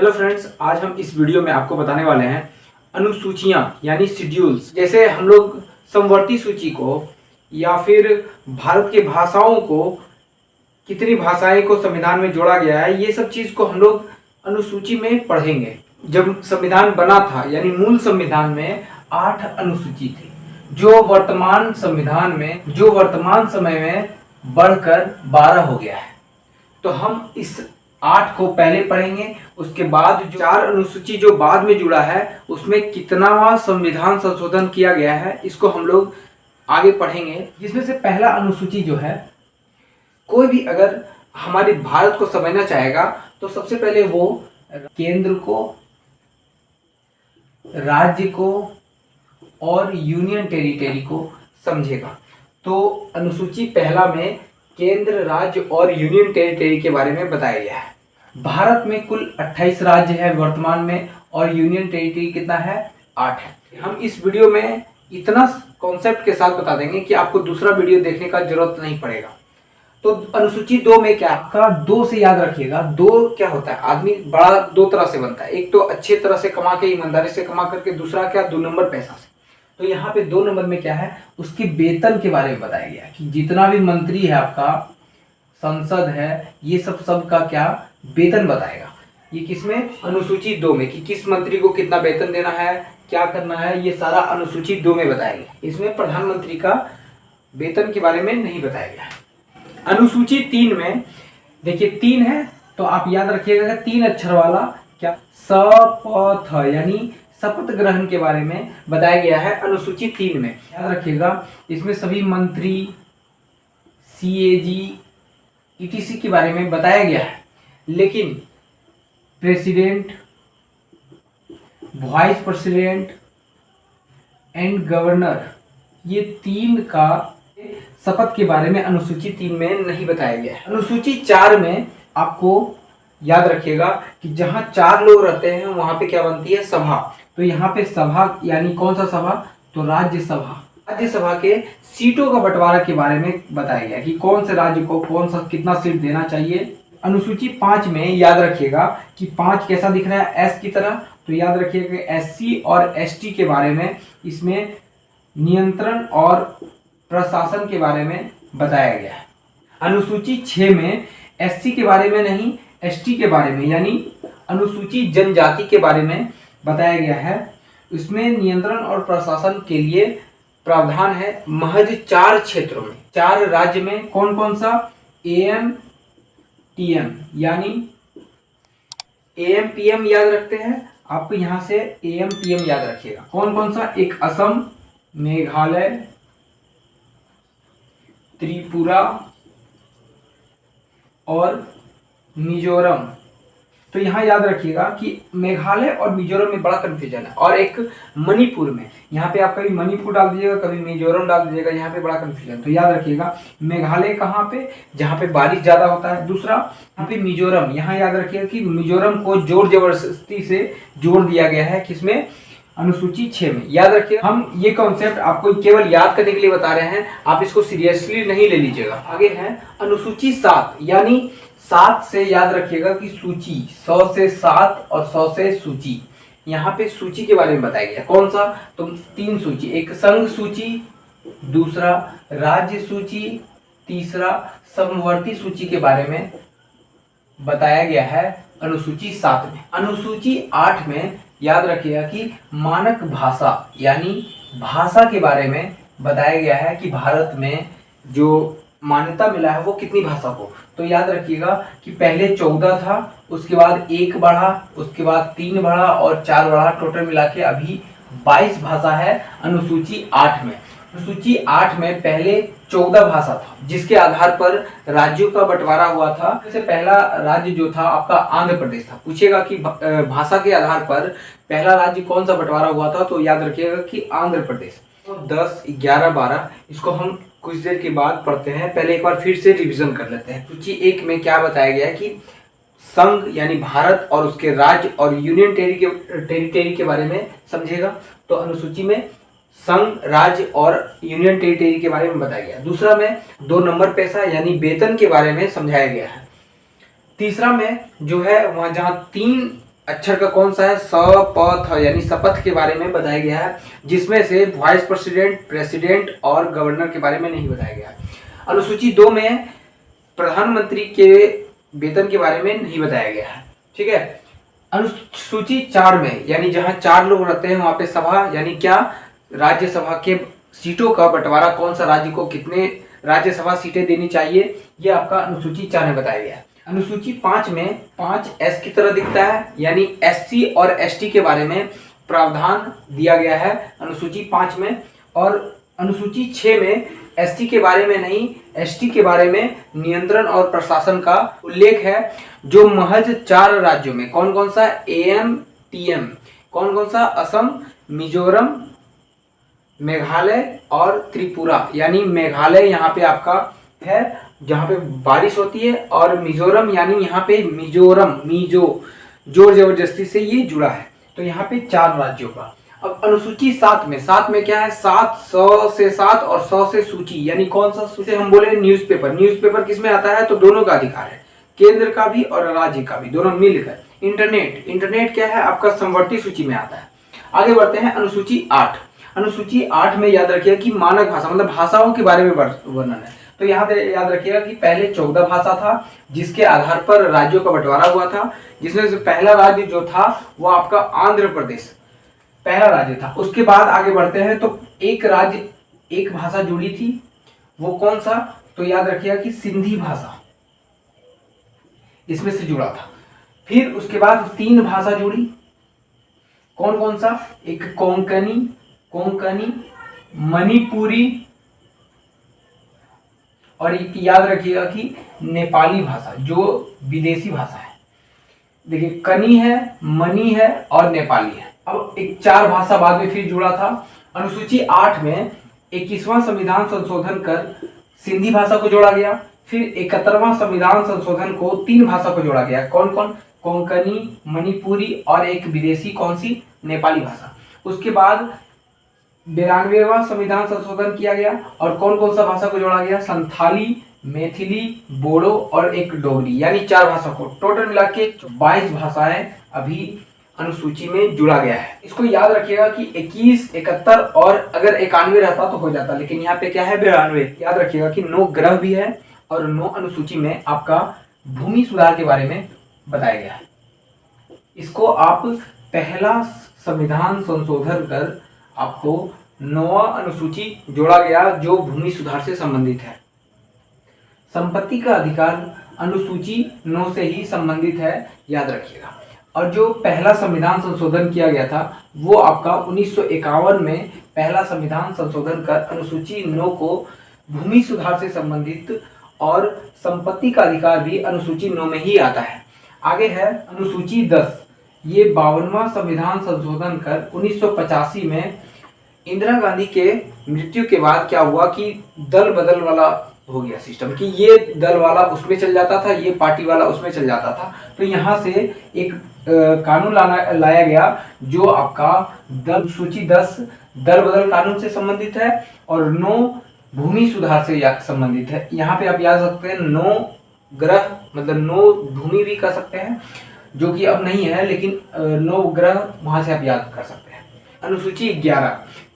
Hello friends, आज हम इस वीडियो में आपको बताने वाले हैं अनुसूचियां यानी शेड्यूल्स। जैसे हम लोग समवर्ती सूची को या फिर भारत के भाषाओं को, कितनी भाषाएं को संविधान में जोड़ा गया है, ये सब चीज को हम लोग अनुसूची में पढ़ेंगे। जब संविधान बना था यानी मूल संविधान में 8 अनुसूची थी, जो वर्तमान समय में बढ़कर 12 हो गया है। तो हम इस 8 को पहले पढ़ेंगे, उसके बाद जो 4 अनुसूची जो बाद में जुड़ा है उसमें कितनावां संविधान संशोधन किया गया है, इसको हम लोग आगे पढ़ेंगे। जिसमें से पहला अनुसूची जो है, कोई भी अगर हमारे भारत को समझना चाहेगा तो सबसे पहले वो केंद्र को, राज्य को और यूनियन टेरिटरी को समझेगा। तो अनुसूची पहला में केंद्र, राज्य और यूनियन टेरिटरी के बारे में बताया गया है। भारत में कुल 28 राज्य है वर्तमान में, और यूनियन टेरिटरी कितना है? 8 है। हम इस वीडियो में इतना कॉन्सेप्ट के साथ बता देंगे कि आपको दूसरा वीडियो देखने का जरूरत नहीं पड़ेगा। तो अनुसूची 2 में क्या आपका 2 से याद रखिएगा। 2 क्या होता है? आदमी बड़ा 2 तरह से बनता है। एक तो अच्छे तरह से कमा के, ईमानदारी से कमा करके, दूसरा क्या 2 नंबर पैसा से। तो यहाँ पे 2 नंबर में क्या है, उसके वेतन के बारे में बताया गया कि जितना भी मंत्री है, आपका संसद है, ये सब का क्या वेतन बताएगा। ये किसमें? अनुसूची 2 में, कि किस मंत्री को कितना वेतन देना है, क्या करना है, ये सारा अनुसूची 2 में बताया गया। इसमें प्रधानमंत्री का वेतन के बारे में नहीं बताया गया है। अनुसूची 3 में देखिए 3 है, तो आप याद रखिएगा 3 अक्षर वाला क्या, शपथ यानी शपथ ग्रहण के बारे में बताया गया है अनुसूची 3 में। याद रखिएगा, इसमें सभी मंत्री, सीएजी, ईटीसी के बारे में बताया गया है। लेकिन president, vice president and governor, ये 3 का शपथ के बारे में अनुसूची 3 में नहीं बताया गया है। अनुसूची 4 में आपको याद रखिएगा कि जहां 4 लोग रहते हैं वहां पे क्या बनती है? सभा। तो यहाँ पे सभा यानी कौन सा सभा? तो राज्यसभा। राज्यसभा के सीटों का बंटवारा के बारे में बताया गया कि कौन से राज्य को कौन सा कितना सीट देना चाहिए। अनुसूची 5 में याद रखिएगा कि 5 कैसा दिख रहा है? एस की तरह। तो याद रखिएगा एससी और एसटी के बारे में, इसमें नियंत्रण और प्रशासन के बारे में बताया गया है। अनुसूची 6 में एससी के बारे में नहीं, एसटी के बारे में यानी अनुसूची जनजाति के बारे में बताया गया है। इसमें नियंत्रण और प्रशासन के लिए प्रावधान है महज 4 क्षेत्रों में, 4 राज्य में। कौन कौन सा? एएम, टीएम यानी एएम पीएम याद रखते हैं आप, यहां से एएम पीएम याद रखिएगा। कौन कौन सा? एक असम, मेघालय, त्रिपुरा और मिजोरम। तो यहाँ याद रखिएगा कि मेघालय और मिजोरम में बड़ा कंफ्यूजन है। और एक मणिपुर में, यहाँ पे आप कभी मणिपुर डाल दीजिएगा, कभी मिजोरम डाल दीजिएगा, यहाँ पे बड़ा कंफ्यूजन। तो याद रखिएगा मेघालय कहाँ पे? जहाँ पे बारिश ज्यादा होता है। दूसरा यहाँ पे मिजोरम, यहाँ याद रखिएगा कि मिजोरम को जोर जबरदस्ती से जोड़ दिया गया है। किसमें? अनुसूची 6 में। याद रखिए, हम ये कॉन्सेप्ट आपको केवल याद करने के लिए बता रहे हैं, आप इसको सीरियसली नहीं ले लीजिएगा। आगे है अनुसूची 7, यानी 7 से याद रखिएगा कि सूची, 100 से 7 और 100 से सूची। यहाँ पे सूची के बारे में बताया गया। कौन सा? तो 3 सूची, एक संघ सूची, दूसरा राज्य सूची, तीसरा समवर्ती सूची के बारे में बताया गया है अनुसूची 7 में। अनुसूची 8 में याद रखिएगा कि मानक भाषा यानी भाषा के बारे में बताया गया है कि भारत में जो मान्यता मिला है वो कितनी भाषा को। तो याद रखिएगा कि पहले 14 था, उसके बाद 1 बढ़ा, उसके बाद 3 बढ़ा और 4 बढ़ा, टोटल मिला के अभी 22 भाषा है अनुसूची 8 में। अनुसूची 8 में पहले 14 भाषा था, जिसके आधार पर राज्यों का बंटवारा हुआ था। जैसे पहला राज्य जो था आपका आंध्र प्रदेश था। पूछेगा कि भाषा के आधार पर पहला राज्य कौन सा बंटवारा हुआ था, तो याद रखिएगा कि आंध्र प्रदेश। तो 10, 11, 12 इसको हम कुछ देर के बाद पढ़ते हैं। पहले एक बार फिर से रिवीजन कर लेते हैं। सूची 1 में क्या बताया गया है कि संघ यानी भारत और उसके राज्य और यूनियन टेरिटरी के बारे में समझेगा। तो अनुसूची में संघ, राज्य और यूनियन टेरिटरी के बारे में बताया गया। दूसरा में 2 नंबर पैसा यानी वेतन के बारे में समझाया गया है। तीसरा में जो है वहां जहां 3 अक्षर का कौन सा है, स प थ यानी शपथ के बारे में बताया गया है, जिसमें से वाइस प्रेसिडेंट, प्रेसिडेंट और गवर्नर के बारे में नहीं बताया गया है। अनुसूची 2 में प्रधानमंत्री के वेतन के बारे में नहीं बताया गया है। ठीक है। अनुसूची 4 में यानी जहां 4 लोग रहते हैं वहां पे सभा यानी क्या, राज्यसभा के सीटों का बंटवारा, कौन सा राज्य को कितने राज्यसभा सीटें देनी चाहिए, ये आपका अनुसूची 4 में बताया गया है। अनुसूची 5 में 5S की तरह दिखता है, यानी SC और ST के बारे में प्रावधान दिया गया है अनुसूची 5 में। और अनुसूची 6 में SC के बारे में नहीं, ST के बारे में नियंत्रण और प्रशासन का उल्लेख है, जो महज 4 राज्यों में, कौन कौन सा, AM TM, कौन कौन सा, असम, मिजोरम, मेघालय और त्रिपुरा। यानी मेघालय यहाँ पे आपका है जहाँ पे बारिश होती है, और मिजोरम यानी यहाँ पे मिजोरम, जोर जबरदस्ती से ये जुड़ा है। तो यहाँ पे 4 राज्यों का। अब अनुसूची 7 में क्या है, 7 100 से 7 और 100 से सूची, यानी कौन सा सूची, हम बोले न्यूज़पेपर किसमें आता है, तो दोनों का अधिकार है, केंद्र का भी और राज्य का भी, दोनों मिलकर। इंटरनेट क्या है आपका, समवर्ती सूची में आता है। आगे बढ़ते हैं अनुसूची 8। अनुसूची 8 में याद रखिएगा कि मानक भाषा मतलब भाषाओं के बारे में वर्णन है। तो यहाँ पे याद रखिएगा कि पहले 14 भाषा था, जिसके आधार पर राज्यों का बंटवारा हुआ था, जिसमें से पहला राज्य जो था वो आपका आंध्र प्रदेश पहला राज्य था। उसके बाद आगे बढ़ते हैं तो एक राज्य एक भाषा जुड़ी थी, वो कौन सा, तो याद रखिएगा कि सिंधी भाषा इसमें से जुड़ा था। फिर उसके बाद 3 भाषा जुड़ी, कौन कौन सा, एक कोंकणी, मणिपुरी और एक याद रखिएगा कि नेपाली भाषा, जो विदेशी भाषा है। देखिए कनी है, मनी है और नेपाली है। अब एक 4 भाषा बाद में फिर जुड़ा था। अनुसूची 8 में 21वां संविधान संशोधन कर सिंधी भाषा को जोड़ा गया। फिर 71वां संविधान संशोधन को 3 भाषा को जोड़ा गया, कौन कौन, कोंकणी, मणिपुरी और एक विदेशी, कौन सी, नेपाली भाषा। उसके बाद 92वां संविधान संशोधन किया गया और कौन कौन सा भाषा को जोड़ा गया, संथाली, मैथिली, बोडो और एक डोगरी, यानी 4 भाषा को टोटल मिला के 22 भाषाएं अभी अनुसूची में जुड़ा गया है। इसको याद रखिएगा कि 21, 71 और अगर 91 रहता तो हो जाता, लेकिन यहाँ पे क्या है 92। याद रखिएगा कि 9 ग्रह भी है और 9 अनुसूची में आपका भूमि सुधार के बारे में बताया गया है। इसको आप पहला संविधान संशोधन कर आपको 9वां अनुसूची जोड़ा गया जो भूमि सुधार से संबंधित है। संपत्ति का अधिकार अनुसूची 9 से ही संबंधित है, याद रखिएगा। और जो पहला संविधान संशोधन किया गया था वो आपका 1951 में पहला संविधान संशोधन कर अनुसूची 9 को भूमि सुधार से संबंधित और संपत्ति का अधिकार भी अनुसूची 9 में ही आता है। आगे है अनुसूची 10। ये 52वां संविधान संशोधन कर 1985 में इंदिरा गांधी के मृत्यु के बाद क्या हुआ कि दल बदल वाला हो गया सिस्टम, कि ये दल वाला उसमें चल जाता था, ये पार्टी वाला उसमें चल जाता था। तो यहाँ से एक कानून लाया गया जो आपका अनुसूची 10 दल बदल कानून से संबंधित है और 9 भूमि सुधार से संबंधित है। यहाँ पे आप याद सकते हैं 9 ग्रह मतलब 9 भूमि भी कर सकते हैं, जो कि अब नहीं है, लेकिन 9 ग्रह वहां से आप याद कर सकते हैं। अनुसूची 11।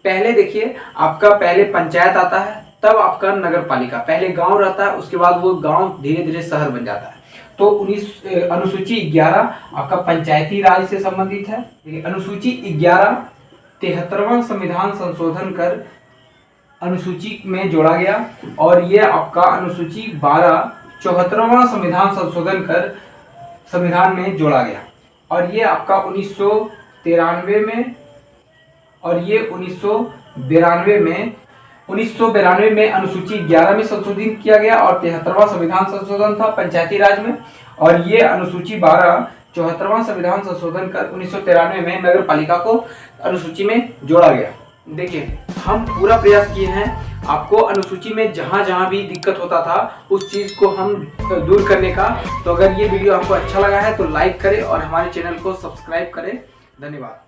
पहले देखिए आपका पहले पंचायत आता है, तब आपका नगर पालिका, पहले गांव रहता है, उसके बाद वो गांव धीरे धीरे शहर बन जाता है। तो अनुसूची 11 आपका पंचायती राज से संबंधित है। अनुसूची 11 73वां संविधान संशोधन कर अनुसूची में जोड़ा गया और ये आपका अनुसूची 12 74वां संविधान संशोधन कर संविधान में जोड़ा गया और ये आपका 1993 में और ये 1992 में अनुसूची 11 में संशोधित किया गया और 73वां संविधान संशोधन था पंचायती राज में, और ये अनुसूची 12 74वां संविधान संशोधन कर 1993 में नगर पालिका को अनुसूची में जोड़ा गया। देखिए हम पूरा प्रयास किए हैं आपको अनुसूची में जहां जहां भी दिक्कत होता था उस चीज को हम दूर करने का। तो अगर ये वीडियो आपको अच्छा लगा है तो लाइक करें और हमारे चैनल को सब्सक्राइब करें। धन्यवाद।